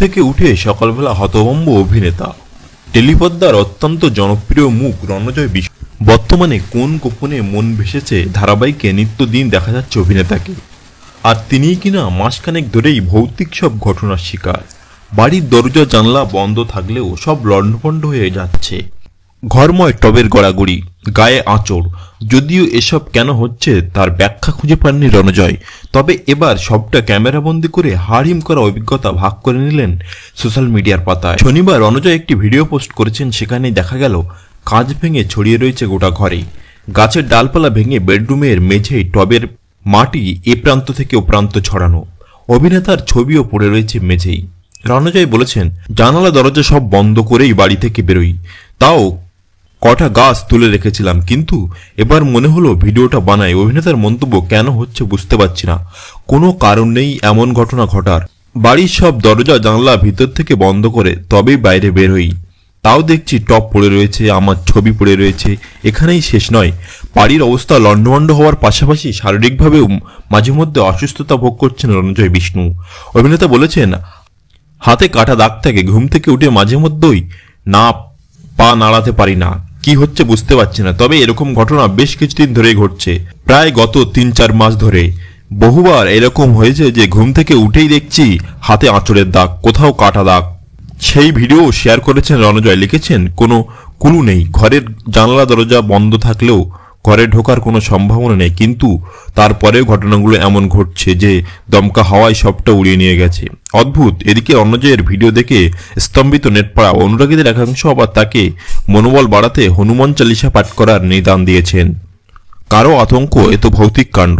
থেকে উঠে সকালবেলা হতভম্ব অভিনেতা। টেলিপর্দার অত্যন্ত জনপ্রিয় মুখ রণজয় বিষ্ণু বর্তমানে কোন গোপনে মন ভেসেছে ধারাবাহিকে নিত্যদিন দেখা যাচ্ছে অভিনেতাকে। আর তিনিই কিনা মাসখানেক ধরেই ভৌতিক সব ঘটনার শিকার। বাড়ির দরজা জানলা বন্ধ থাকলেও সব লণ্ডভণ্ড হয়ে যাচ্ছে, ঘরময় টবের গড়াগড়ি, গায়ে আঁচড়। যদিও এসব কেন হচ্ছে তার ব্যাখ্যা খুঁজে পাননি রণজয়, তবে এবার সবটা ক্যামেরাবন্দি করে হাড়হিম করা অভিজ্ঞতা ভাগ করে নিলেন সোশ্যাল মিডিয়ার পাতায়। শনিবার রণজয় একটি ভিডিও পোস্ট করেছেন, সেখানে দেখা গেল কাঁচ ভেঙে ছড়িয়ে রয়েছে গোটা ঘরে, গাছের ডালপালা ভেঙে বেডরুমের মেঝেই টবের মাটি এ প্রান্ত থেকে ও প্রান্ত ছড়ানো, অভিনেতার ছবিও পড়ে রয়েছে মেঝেই। রণজয় বলেছেন, জানালা দরজা সব বন্ধ করেই বাড়ি থেকে বেরোই, তাও কটা গাছ তুলে রেখেছিলাম, কিন্তু এবার মনে হলো ভিডিওটা বানাই। অভিনেতার মন্তব্য, কেন হচ্ছে বুঝতে পারছি না, কোনো কারণ নেই এমন ঘটনা ঘটার। বাড়ির সব দরজা জানলা ভিতর থেকে বন্ধ করে তবেই বাইরে বের হই, তাও দেখছি টপ পড়ে রয়েছে, আমার ছবি পড়ে রয়েছে। এখানেই শেষ নয়, বাড়ির অবস্থা লণ্ডভণ্ড হওয়ার পাশাপাশি শারীরিকভাবেও মাঝে মধ্যে অসুস্থতা ভোগ করছেন রণজয় বিষ্ণু। অভিনেতা বলেছেন, হাতে কাটা দাগ থাকে, ঘুম থেকে উঠে মাঝে মধ্যেই না পা নাড়াতে পারি না, কি হচ্ছে বুঝতে পারছি না। তবে এরকম ঘটনা বেশ কিছুদিন ধরেই ঘটছে, প্রায় গত ৩-৪ মাস ধরে। বহুবার এরকম হয়েছে যে ঘুম থেকে উঠেই দেখছি হাতে আঁচড়ের দাগ, কোথাও কাটা দাগ। সেই ভিডিও শেয়ার করেছেন রণজয়, লিখেছেন, কোনো কুলু নেই, ঘরের জানলা দরজা বন্ধ থাকলেও ঘরে ঢোকার কোনো সম্ভাবনা নেই, কিন্তু তারপরেও ঘটনাগুলো এমন ঘটছে যে দমকা হাওয়ায় সবটা উড়িয়ে নিয়ে গেছে। অদ্ভুত। এদিকে রণজয়ের ভিডিও দেখে স্তম্ভিত নেটপাড়া, অনুরাগীদের একাংশ আবার তাকে মনোবল বাড়াতে হনুমান চালিসা পাঠ করার নিদান দিয়েছেন। কারো আতঙ্ক, এ তো ভৌতিক কাণ্ড।